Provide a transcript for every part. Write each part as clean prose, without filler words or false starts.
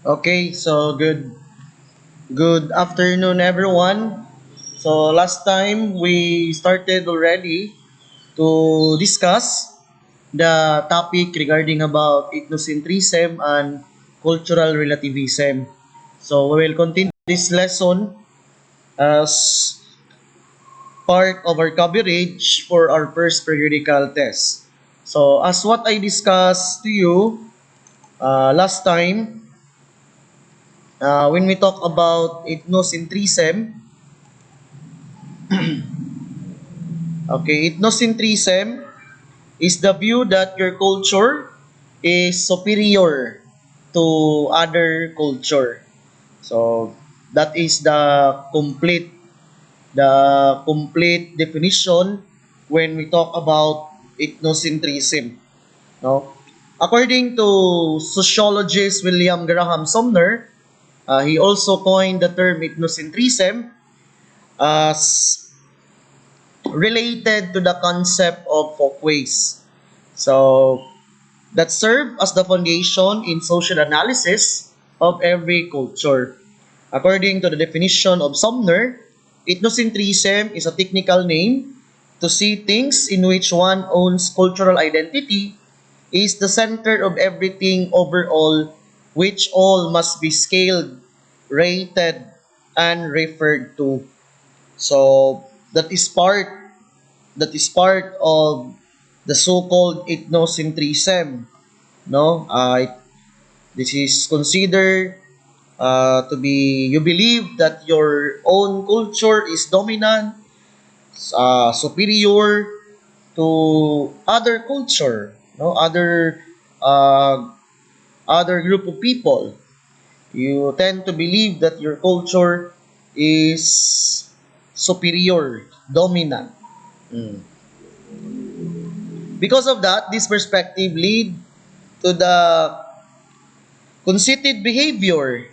Okay, so good afternoon everyone. So last time we started already to discuss the topic regarding about ethnocentrism and cultural relativism. So we will continue this lesson as part of our coverage for our first periodical test. So as what I discussed to you last time, when we talk about ethnocentrism, okay, ethnocentrism is the view that your culture is superior to other culture. So that is the complete definition when we talk about ethnocentrism. No? According to sociologist William Graham Sumner, he also coined the term ethnocentrism as related to the concept of folkways. So that serve as the foundation in social analysis of every culture. According to the definition of Sumner, ethnocentrism is a technical name to see things in which one owns cultural identity is the center of everything overall, which all must be scaled, rated, and referred to. So that is part of the so-called ethnocentrism. No, this is considered to be you believe that your own culture is dominant, superior to other culture, no, uh, other group of people. You tend to believe that your culture is superior, dominant. Mm. Because of that, this perspective lead to the conceited behavior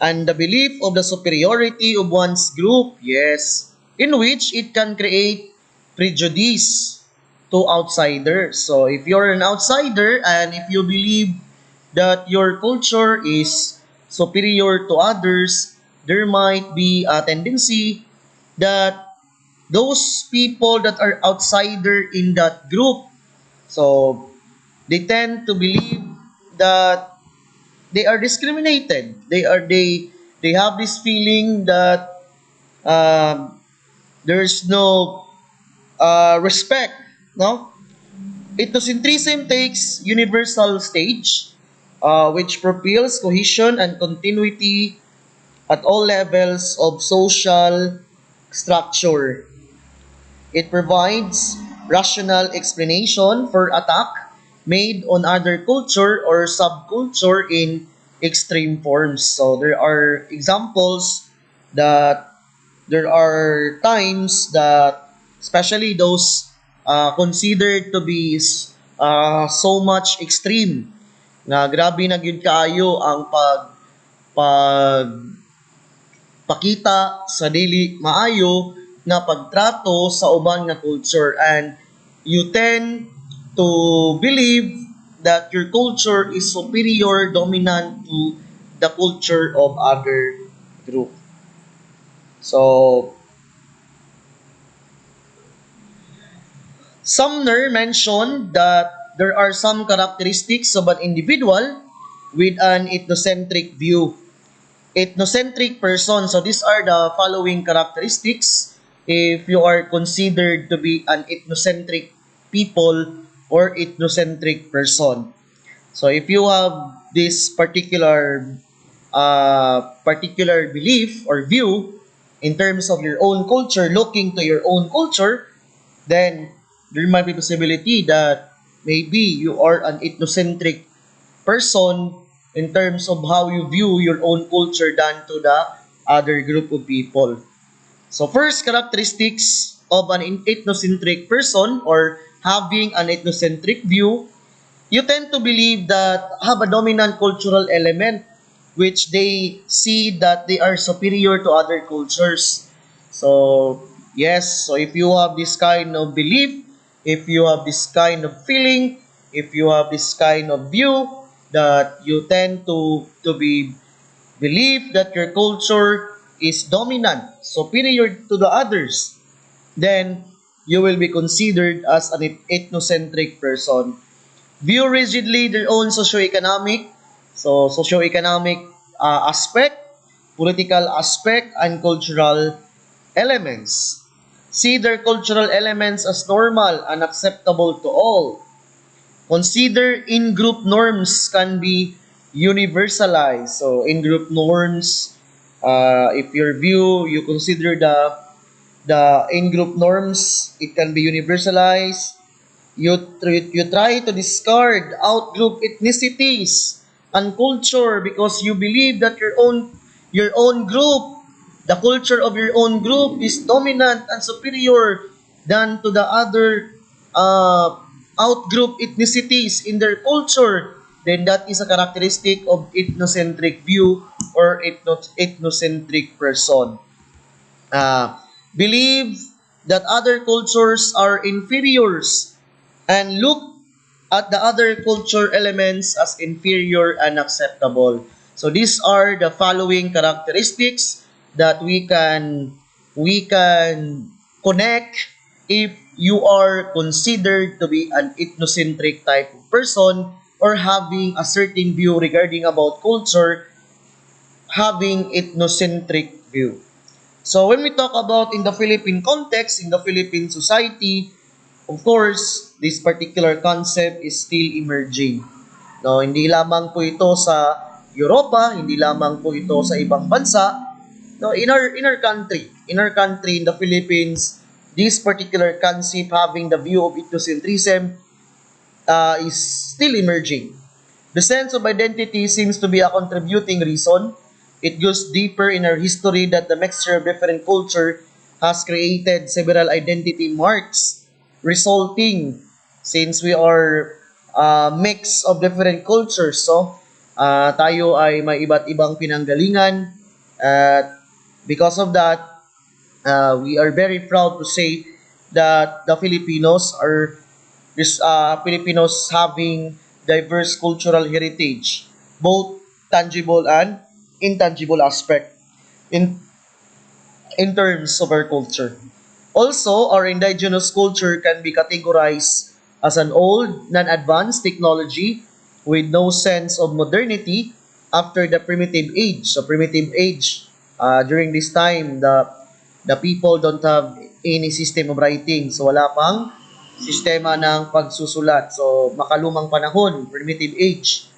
and the belief of the superiority of one's group, yes, in which it can create prejudice to outsiders. So if you're an outsider and if you believe that your culture is superior to others, there might be a tendency that those people that are outsider in that group, so they tend to believe that they are discriminated. They have this feeling that there's no respect. No, ethnocentrism takes universal stage, which propels cohesion and continuity at all levels of social structure. It provides rational explanation for attack made on other culture or subculture in extreme forms. So there are examples that there are times that especially those considered to be so much extreme na grabe na gyud kaayo ang pag pakita sa dili maayo nga pagtrato sa uban nga culture, and you tend to believe that your culture is superior, dominant to the culture of other group. So Sumner mentioned that there are some characteristics of an individual with an ethnocentric view. Ethnocentric person. So these are the following characteristics if you are considered to be an ethnocentric people or ethnocentric person. So if you have this particular belief or view in terms of your own culture, looking to your own culture, then there might be possibility that maybe you are an ethnocentric person in terms of how you view your own culture than to the other group of people. So first characteristics of an ethnocentric person or having an ethnocentric view, you tend to believe that have a dominant cultural element which they see that they are superior to other cultures. So yes, so if you have this kind of belief, if you have this kind of feeling, if you have this kind of view, that you tend to be believe that your culture is dominant, superior to the others, then you will be considered as an ethnocentric person. View rigidly their own socioeconomic aspect, political aspect, and cultural elements. See their cultural elements as normal and acceptable to all. Consider in-group norms can be universalized. So in-group norms, if your view, you consider the in-group norms, it can be universalized. You try to discard out-group ethnicities and culture because you believe that your own group, the culture of your own group is dominant and superior than to the other uh, out-group ethnicities in their culture. Then that is a characteristic of ethnocentric view or ethnocentric person. uh, Believe that other cultures are inferiors and look at the other culture elements as inferior and acceptable. So these are the following characteristics that we can connect if you are considered to be an ethnocentric type of person or having a certain view regarding about culture, having ethnocentric view. So when we talk about in the Philippine context, in the Philippine society, of course, this particular concept is still emerging. No, hindi lamang po ito sa Europa, hindi lamang po ito sa ibang bansa. No, in our country, in the Philippines, this particular concept having the view of ethnocentrism is still emerging. The sense of identity seems to be a contributing reason. It goes deeper in our history that the mixture of different culture has created several identity marks, resulting since we are mix of different cultures. So, tayo ay may iba't ibang pinanggalingan at because of that, we are very proud to say that the Filipinos having diverse cultural heritage, both tangible and intangible aspect in in terms of our culture. Also, our indigenous culture can be categorized as an old, non-advanced technology with no sense of modernity after the primitive age. So, primitive age, during this time, the people don't have any system of writing. So, wala pang sistema ng pagsusulat. So, makalumang panahon, primitive age.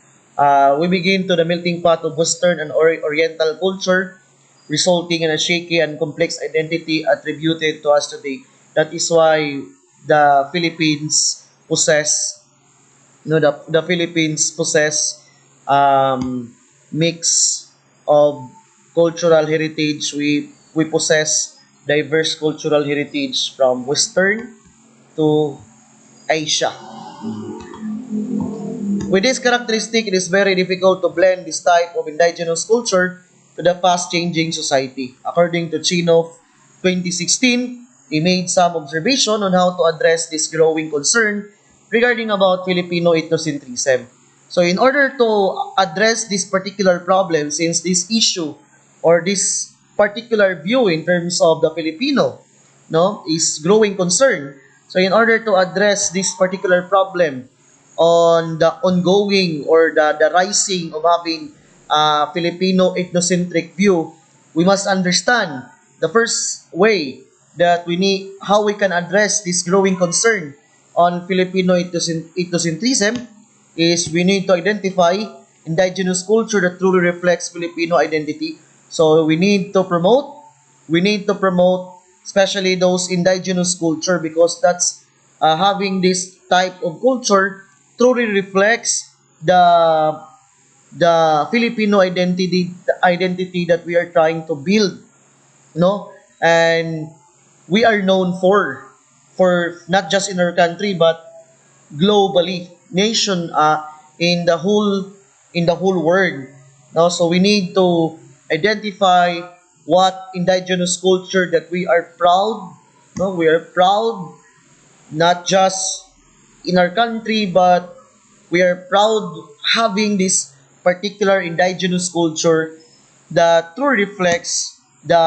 We begin to the melting pot of Western and Oriental culture, resulting in a shaky and complex identity attributed to us today. That is why the Philippines possess, the Philippines possess mix of cultural heritage. We possess diverse cultural heritage from Western to Asia. With this characteristic, it is very difficult to blend this type of indigenous culture to the fast-changing society. According to Chino 2016, he made some observation on how to address this growing concern regarding about Filipino ethnocentrism. So in order to address this particular problem, since this issue or this particular view in terms of the Filipino, is growing concern. So in order to address this particular problem on the ongoing or the rising of having Filipino ethnocentric view, we must understand the first way that we need how we can address this growing concern on Filipino ethnocentrism is we need to identify indigenous culture that truly reflects Filipino identity. So we need to promote especially those indigenous culture because that's having this type of culture truly reflects the Filipino identity that we are trying to build, and we are known for not just in our country but globally, nation in the whole world. No, so we need to identify what indigenous culture that we are proud. No, we are proud not just in our country, but we are proud having this particular indigenous culture that truly reflects the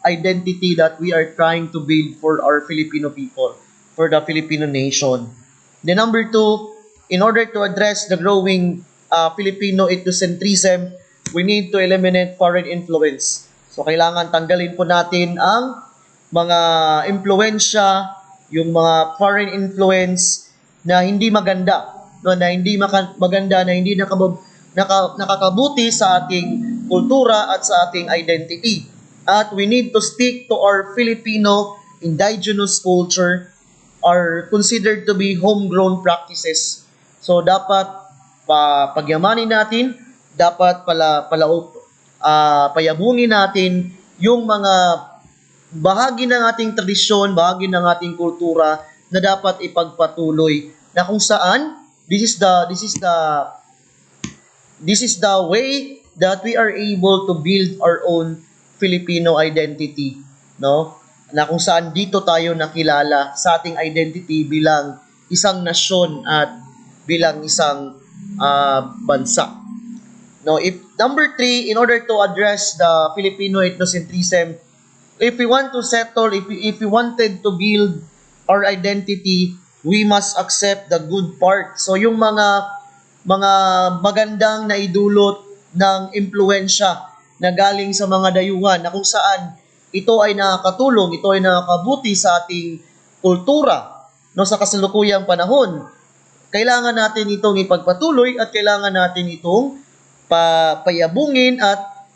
identity that we are trying to build for our Filipino people, for the Filipino nation. The number two, in order to address the growing Filipino ethnocentrism, we need to eliminate foreign influence. So kailangan tanggalin po natin ang mga impluensya, yung mga foreign influence na hindi maganda, no, na hindi maganda, na hindi nakakabuti sa ating kultura at sa ating identity. At we need to stick to our Filipino indigenous culture, are considered to be homegrown practices. So dapat pagyamanin natin, dapat payabungin natin yung mga bahagi ng ating tradisyon, bahagi ng ating kultura na dapat ipagpatuloy, na kung saan this is the way that we are able to build our own Filipino identity, no? Na kung saan dito tayo nakilala sa ating identity bilang isang nasyon at bilang isang bansa. No, if number three, in order to address the Filipino ethnocentrism, if we want to settle, if we wanted to build our identity, we must accept the good part. So yung mga magandang naidulot ng impluensya na galing sa mga dayuhan, na kung saan ito ay nakakatulong, ito ay nakakabuti sa ating kultura, no, sa kasalukuyang panahon. Kailangan natin itong ipagpatuloy at kailangan natin itong payabungin at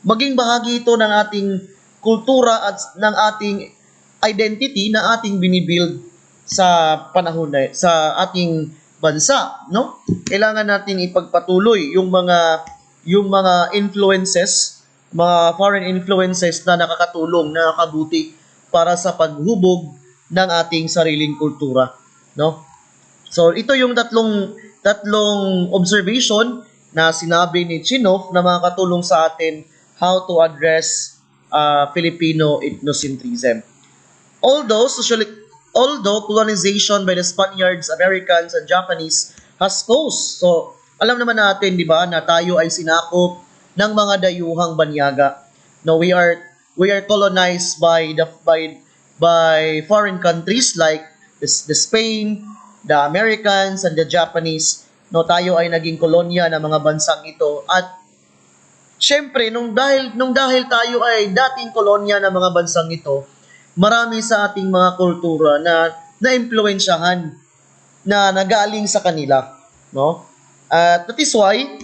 maging bahagi ito ng ating kultura at ng ating identity na ating binibuild sa panahon na, sa ating bansa, no? Kailangan natin ipagpatuloy yung mga influences, mga foreign influences na nakakatulong, nakakabuti para sa paghubog ng ating sariling kultura, no? So ito yung tatlong observation na sinabi ni Chinov na makakatulong sa atin how to address Filipino ethnocentrism. Although colonization by the Spaniards, Americans, and Japanese has caused. So, alam naman natin, di ba, na tayo ay sinakop ng mga dayuhang banyaga. No, we are colonized by foreign countries like the Spain, the Americans, and the Japanese. No, tayo ay naging kolonya ng mga bansang ito. At syempre, nung dahil tayo ay dating kolonya ng mga bansang ito, marami sa ating mga kultura na naimpluwensyahan, na nagaling sa kanila, no? That is why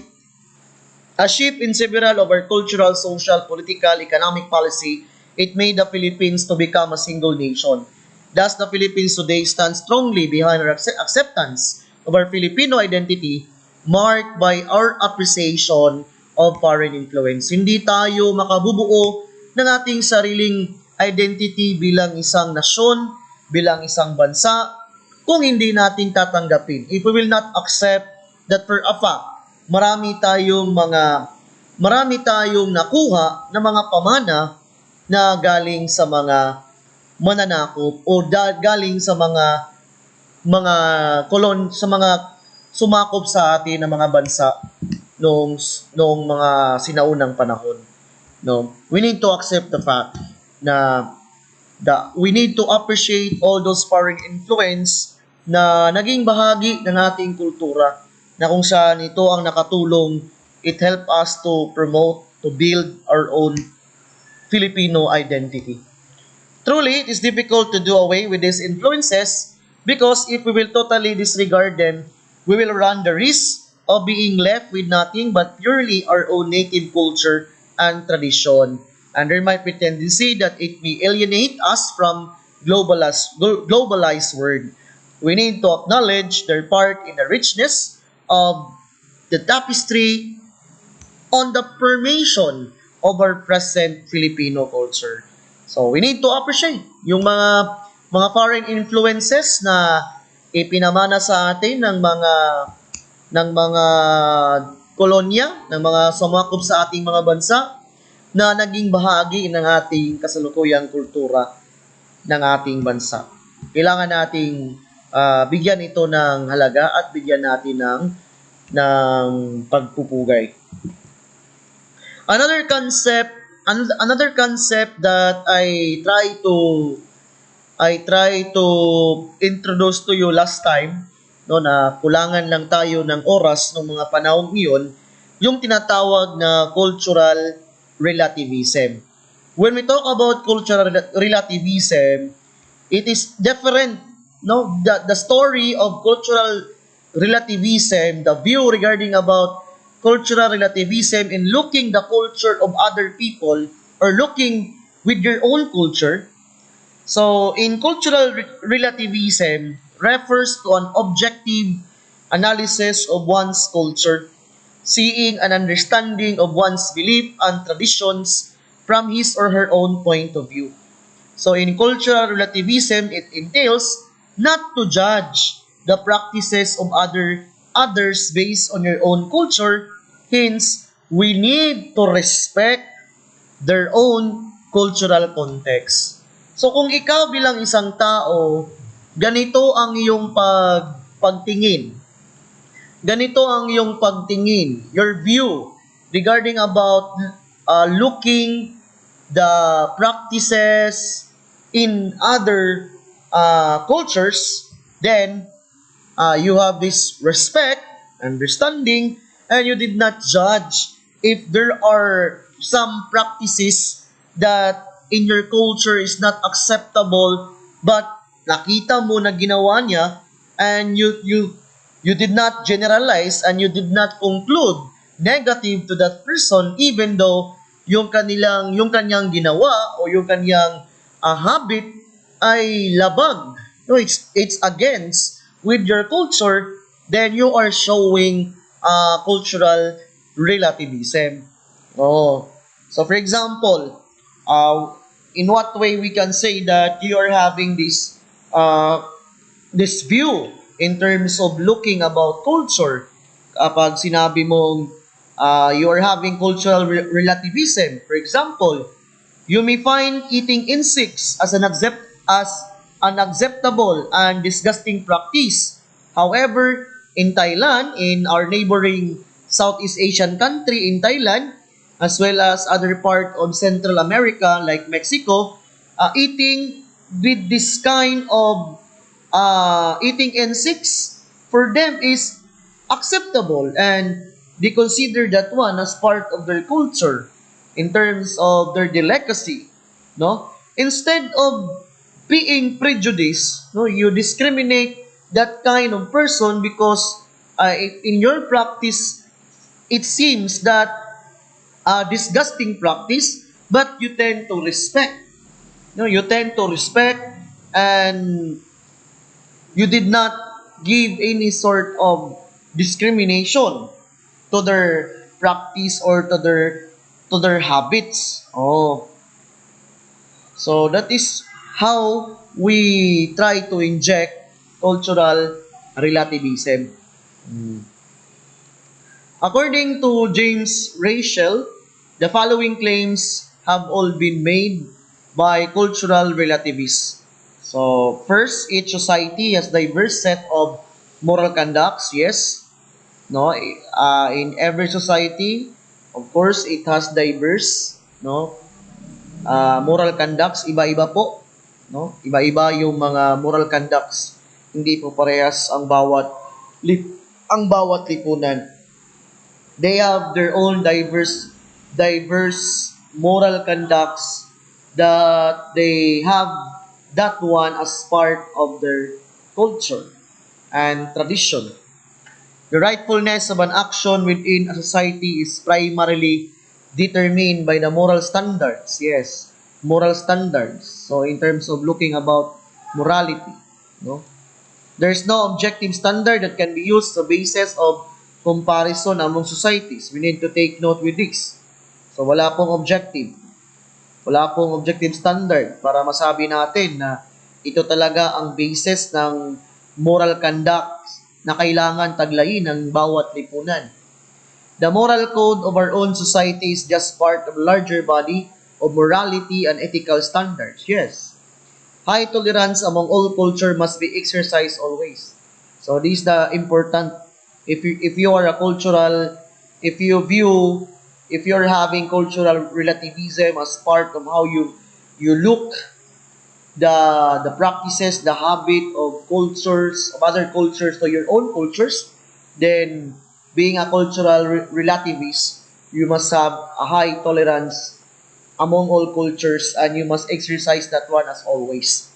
a shift in several of our cultural, social, political, economic policy, it made the Philippines to become a single nation. Thus, the Philippines today stands strongly behind our acceptance of our Filipino identity, marked by our appreciation of foreign influence. Hindi tayo makabubuo ng ating sariling identity bilang isang nasyon, bilang isang bansa, kung hindi natin tatanggapin. If we will not accept that for a fact, marami tayong nakuha na mga pamana na galing sa mga mananakop o galing sa mga sumakop sa atin na mga bansa noong mga sinaunang panahon. No, we need to accept the fact na we need to appreciate all those foreign influence na naging bahagi ng ating kultura, na kung saan ito ang nakatulong, it help us to promote, to build our own Filipino identity. Truly, it is difficult to do away with these influences because if we will totally disregard them, we will run the risk of being left with nothing but purely our own native culture and tradition. And there might be tendency that it may alienate us from globalized world. We need to acknowledge their part in the richness of the tapestry on the formation of our present Filipino culture. So we need to appreciate yung mga foreign influences na ipinamana sa atin ng mga kolonya, ng mga sumakop sa ating mga bansa, na naging bahagi ng ating kasalukuyang kultura ng ating bansa. Kailangan nating bigyan ito ng halaga at bigyan natin ng ng pagpupugay. Another concept that I try to introduce to you last time, no, na kulangan lang tayo ng oras ng mga panahong iyon, yung tinatawag na cultural relativism. When we talk about cultural relativism, it is different, no, the story of cultural relativism, the view regarding about cultural relativism in looking the culture of other people or looking with your own culture. So, in cultural relativism refers to an objective analysis of one's culture, seeing and understanding of one's belief and traditions from his or her own point of view. So, in cultural relativism, it entails not to judge the practices of others based on your own culture. Hence, we need to respect their own cultural context. So kung ikaw bilang isang tao, ganito ang iyong pagtingin. Ganito ang iyong pagtingin, your view regarding about looking the practices in other cultures, then you have this respect, understanding, and you did not judge if there are some practices that in your culture is not acceptable, but nakita mo na ginawa niya, and you did not generalize and you did not conclude negative to that person, even though yung kanyang ginawa o yung kanyang habit ay labag, no, it's against with your culture, then you are showing cultural relativism. Oh. So for example, in what way we can say that you are having this view in terms of looking about culture? Kapag sinabi mong you are having cultural relativism, for example, you may find eating insects as an acceptable and disgusting practice. However, in Thailand, in our neighboring Southeast Asian country in Thailand, as well as other part of Central America like Mexico, eating with this kind of eating insects for them is acceptable, and they consider that one as part of their culture in terms of their delicacy, no, instead of being prejudiced, no, you discriminate that kind of person because in your practice it seems that disgusting practice, but you tend to respect, no, you tend to respect, and you did not give any sort of discrimination to their practice or to their habits. Oh, so that is how we try to inject cultural relativism. According to James Rachel, the following claims have all been made by cultural relativists. So, first, each society has diverse set of moral conducts. Yes, no, in every society, of course, it has diverse, no, moral conducts. Iba-iba po, no, iba-iba yung mga moral conducts. Hindi po parehas ang bawat lipunan. They have their own diverse moral conducts that they have that one as part of their culture and tradition. The rightfulness of an action within a society is primarily determined by the moral standards. Yes, moral standards. So in terms of looking about morality, no? There's no objective standard that can be used as a basis of comparison among societies. We need to take note with this. So wala pong objective. Wala pong objective standard para masabi natin na ito talaga ang basis ng moral conduct na kailangan taglayin ng bawat lipunan. The moral code of our own society is just part of a larger body of morality and ethical standards. Yes. High tolerance among all culture must be exercised always. So this is the important If you are a cultural, if you view, if you're having cultural relativism as part of how you look the practices, the habit of cultures, of other cultures to your own cultures, then being a cultural relativist, you must have a high tolerance among all cultures and you must exercise that one as always.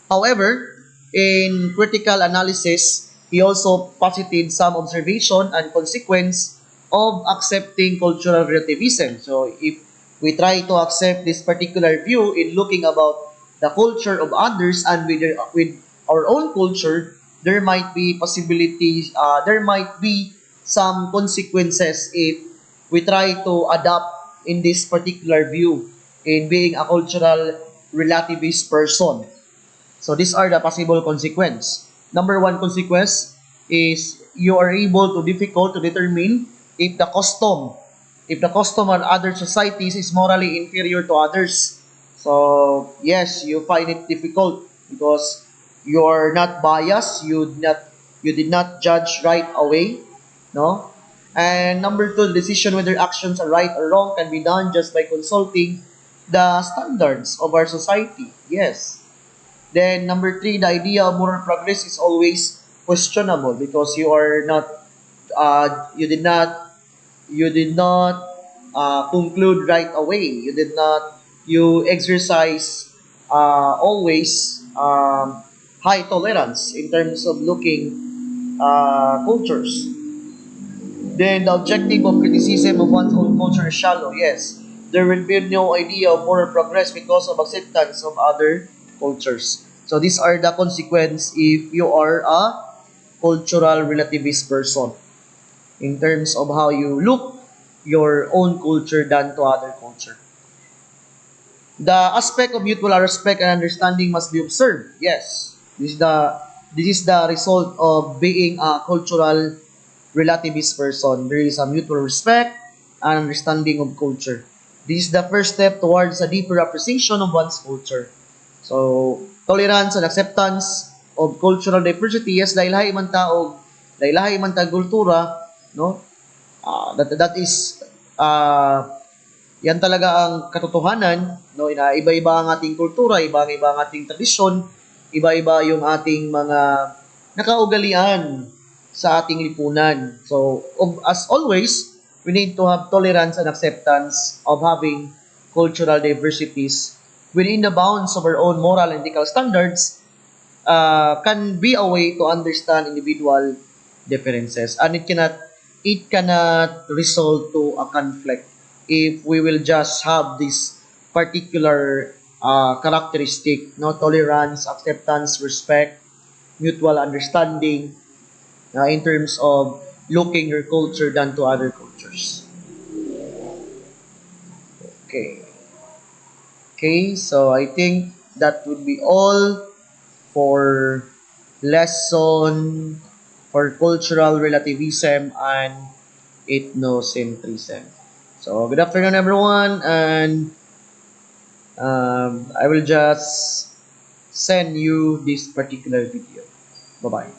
However, in critical analysis, he also posited some observation and consequence of accepting cultural relativism. So if we try to accept this particular view in looking about the culture of others and with our own culture, there might be possibilities, there might be some consequences if we try to adapt in this particular view in being a cultural relativist person. So these are the possible consequence. Number one consequence is you are able to difficult to determine if the custom of other societies is morally inferior to others. So yes, you find it difficult because you are not biased. You did not judge right away, no. And number two, the decision whether actions are right or wrong can be done just by consulting the standards of our society. Yes. Then number three, the idea of moral progress is always questionable because you did not conclude right away. You exercise always high tolerance in terms of looking cultures. Then the objective of criticism of one's own culture is shallow. Yes, there will be no idea of moral progress because of acceptance of other cultures. So these are the consequence if you are a cultural relativist person in terms of how you look your own culture than to other culture. The aspect of mutual respect and understanding must be observed. Yes, this is the result of being a cultural relativist person. There is a mutual respect and understanding of culture. This is the first step towards a deeper appreciation of one's culture. So, tolerance and acceptance of cultural diversity, yes, dahil lahi man ta kultura, no? That is yan talaga ang katotohanan, no? Iba-iba ang ating kultura, iba-iba ang ating tradisyon, iba-iba yung ating mga nakaugalian sa ating lipunan. So, as always, we need to have tolerance and acceptance of having cultural diversities within the bounds of our own moral and ethical standards can be a way to understand individual differences, and it cannot result to a conflict if we will just have this particular characteristic, no, tolerance, acceptance, respect, mutual understanding in terms of looking your culture than to other cultures. Okay. Okay, so I think that would be all for lesson for cultural relativism and ethnocentrism. So good afternoon, everyone, and I will just send you this particular video. Bye bye.